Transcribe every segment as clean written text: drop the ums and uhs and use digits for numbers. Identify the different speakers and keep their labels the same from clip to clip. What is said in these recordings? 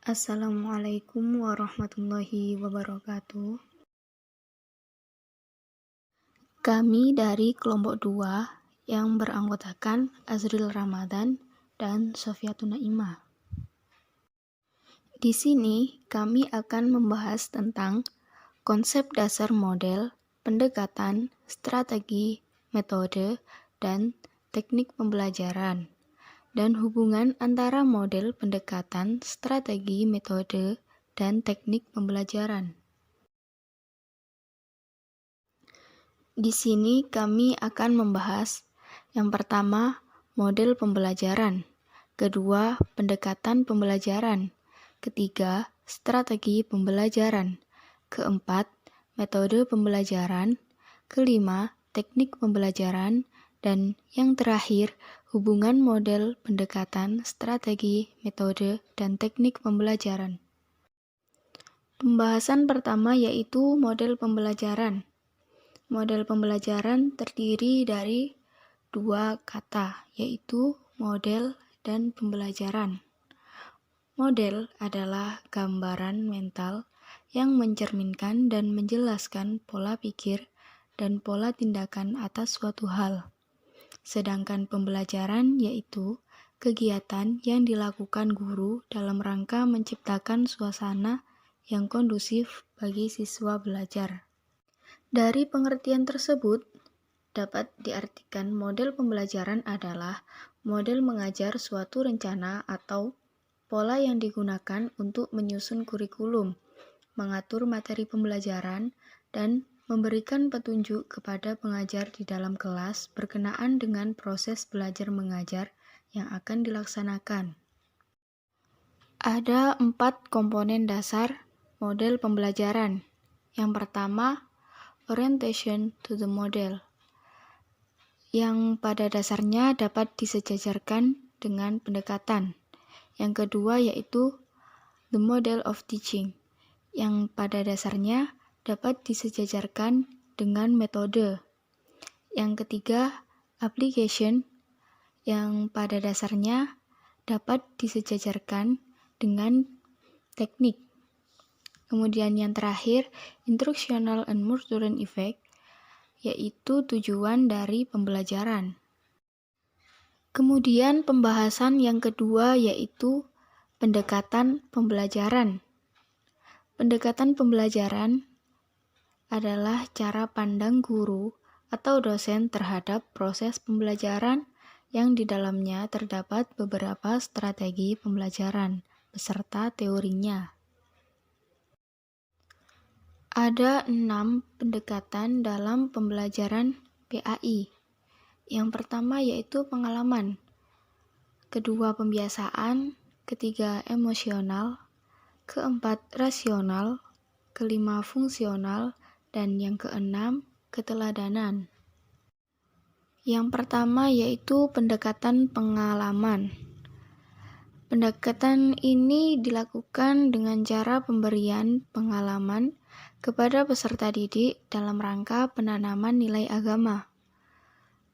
Speaker 1: Assalamualaikum warahmatullahi wabarakatuh. Kami dari kelompok 2 yang beranggotakan Azril Ramadan dan Sofiatun Naimah. Di sini kami akan membahas tentang konsep dasar model, pendekatan, strategi, metode, dan teknik pembelajaran, dan hubungan antara model pendekatan, strategi, metode, dan teknik pembelajaran. Di sini kami akan membahas yang pertama, model pembelajaran, kedua, pendekatan pembelajaran, ketiga, strategi pembelajaran, keempat, metode pembelajaran, kelima, teknik pembelajaran, dan yang terakhir, hubungan model pendekatan, strategi, metode, dan teknik pembelajaran. Pembahasan pertama yaitu model pembelajaran. Model pembelajaran terdiri dari 2 kata, yaitu model dan pembelajaran. Model adalah gambaran mental yang mencerminkan dan menjelaskan pola pikir dan pola tindakan atas suatu hal. Sedangkan pembelajaran yaitu kegiatan yang dilakukan guru dalam rangka menciptakan suasana yang kondusif bagi siswa belajar. Dari pengertian tersebut, dapat diartikan model pembelajaran adalah model mengajar suatu rencana atau pola yang digunakan untuk menyusun kurikulum, mengatur materi pembelajaran, dan memberikan petunjuk kepada pengajar di dalam kelas berkenaan dengan proses belajar mengajar yang akan dilaksanakan. Ada 4 komponen dasar model pembelajaran. Yang pertama, orientation to the model, yang pada dasarnya dapat disejajarkan dengan pendekatan. Yang kedua yaitu the model of teaching, yang pada dasarnya dapat disejajarkan dengan metode. Yang ketiga, application, yang pada dasarnya dapat disejajarkan dengan teknik. Kemudian yang terakhir, instructional and motoring effect, yaitu tujuan dari pembelajaran. Kemudian pembahasan yang kedua yaitu pendekatan pembelajaran. Pendekatan pembelajaran adalah cara pandang guru atau dosen terhadap proses pembelajaran yang di dalamnya terdapat beberapa strategi pembelajaran beserta teorinya. Ada 6 pendekatan dalam pembelajaran PAI. Yang pertama yaitu pengalaman, kedua pembiasaan, ketiga emosional, keempat rasional, kelima fungsional, dan yang keenam keteladanan. Yang pertama yaitu pendekatan pengalaman. Pendekatan ini dilakukan dengan cara pemberian pengalaman kepada peserta didik dalam rangka penanaman nilai agama.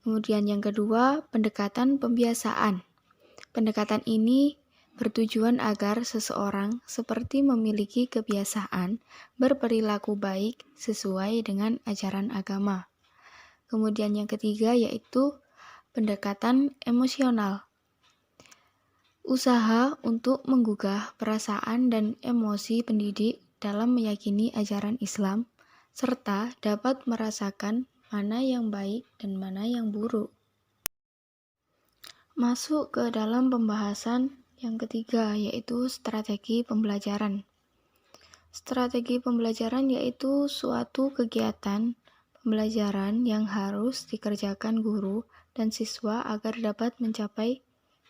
Speaker 1: Kemudian yang kedua, pendekatan pembiasaan. Pendekatan ini bertujuan agar seseorang seperti memiliki kebiasaan berperilaku baik sesuai dengan ajaran agama. Kemudian yang ketiga yaitu pendekatan emosional. Usaha untuk menggugah perasaan dan emosi pendidik dalam meyakini ajaran Islam, serta dapat merasakan mana yang baik dan mana yang buruk. Masuk ke dalam pembahasan yang ketiga, yaitu strategi pembelajaran. Strategi pembelajaran yaitu suatu kegiatan pembelajaran yang harus dikerjakan guru dan siswa agar dapat mencapai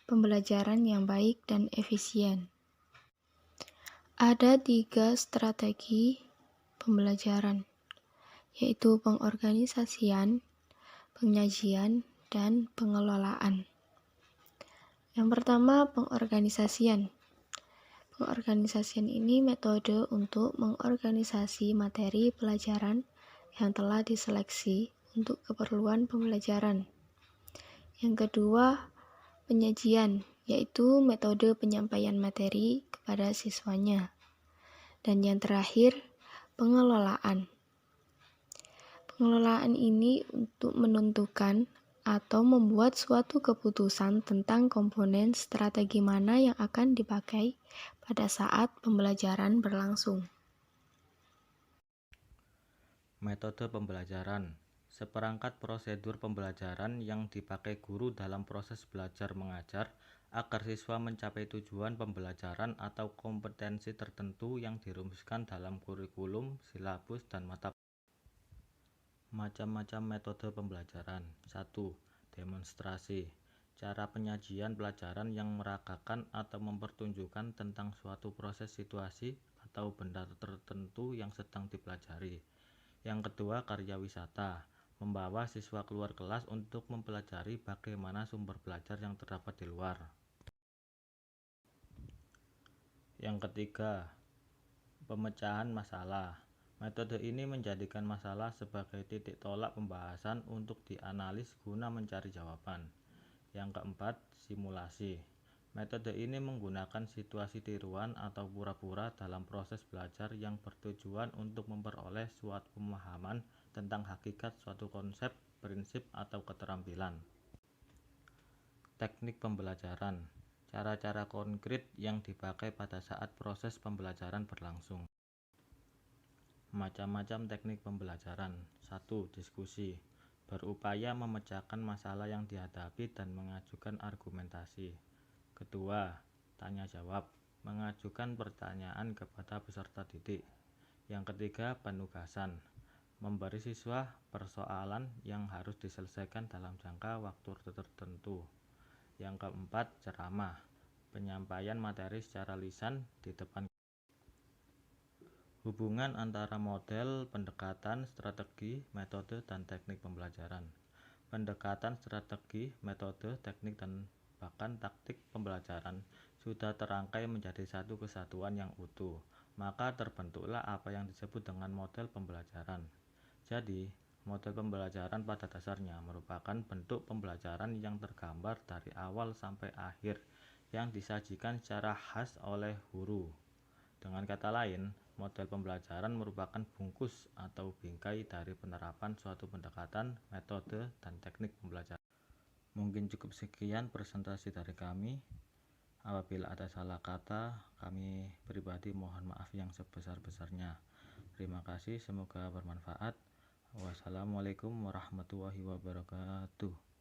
Speaker 1: pembelajaran yang baik dan efisien. Ada 3 strategi pembelajaran, yaitu pengorganisasian, penyajian, dan pengelolaan. Yang pertama, pengorganisasian. Pengorganisasian ini metode untuk mengorganisasi materi pelajaran yang telah diseleksi untuk keperluan pembelajaran. Yang kedua, penyajian, yaitu metode penyampaian materi kepada siswanya. Dan yang terakhir, pengelolaan. Pengelolaan ini untuk menentukan atau membuat suatu keputusan tentang komponen strategi mana yang akan dipakai pada saat pembelajaran berlangsung.
Speaker 2: Metode pembelajaran. Seperangkat prosedur pembelajaran yang dipakai guru dalam proses belajar mengajar agar siswa mencapai tujuan pembelajaran atau kompetensi tertentu yang dirumuskan dalam kurikulum, silabus, dan mata pelajaran. Macam-macam metode pembelajaran. 1. Demonstrasi. Cara penyajian pelajaran yang meragakan atau mempertunjukkan tentang suatu proses situasi atau benda tertentu yang sedang dipelajari. Yang kedua, karya wisata. Membawa siswa keluar kelas untuk mempelajari bagaimana sumber belajar yang terdapat di luar. Yang ketiga, pemecahan masalah. Metode ini menjadikan masalah sebagai titik tolak pembahasan untuk dianalis guna mencari jawaban. Yang keempat, simulasi. Metode ini menggunakan situasi tiruan atau pura-pura dalam proses belajar yang bertujuan untuk memperoleh suatu pemahaman tentang hakikat suatu konsep, prinsip, atau keterampilan. Teknik pembelajaran. Cara-cara konkret yang dipakai pada saat proses pembelajaran berlangsung. Macam-macam teknik pembelajaran. 1. Diskusi. Berupaya memecahkan masalah yang dihadapi dan mengajukan argumentasi. Kedua, tanya jawab. Mengajukan pertanyaan kepada peserta didik. Yang ketiga, penugasan. Memberi siswa persoalan yang harus diselesaikan dalam jangka waktu tertentu. Yang keempat, ceramah. Penyampaian materi secara lisan di depan. Hubungan antara model, pendekatan, strategi, metode, dan teknik pembelajaran. Pendekatan, strategi, metode, teknik, dan bahkan taktik pembelajaran sudah terangkai menjadi satu kesatuan yang utuh. Maka terbentuklah apa yang disebut dengan model pembelajaran. Jadi, model pembelajaran pada dasarnya merupakan bentuk pembelajaran yang tergambar dari awal sampai akhir yang disajikan secara khas oleh guru. Dengan kata lain, model pembelajaran merupakan bungkus atau bingkai dari penerapan suatu pendekatan, metode, dan teknik pembelajaran. Mungkin cukup sekian presentasi dari kami. Apabila ada salah kata, kami pribadi mohon maaf yang sebesar-besarnya. Terima kasih, semoga bermanfaat. Wassalamualaikum warahmatullahi wabarakatuh.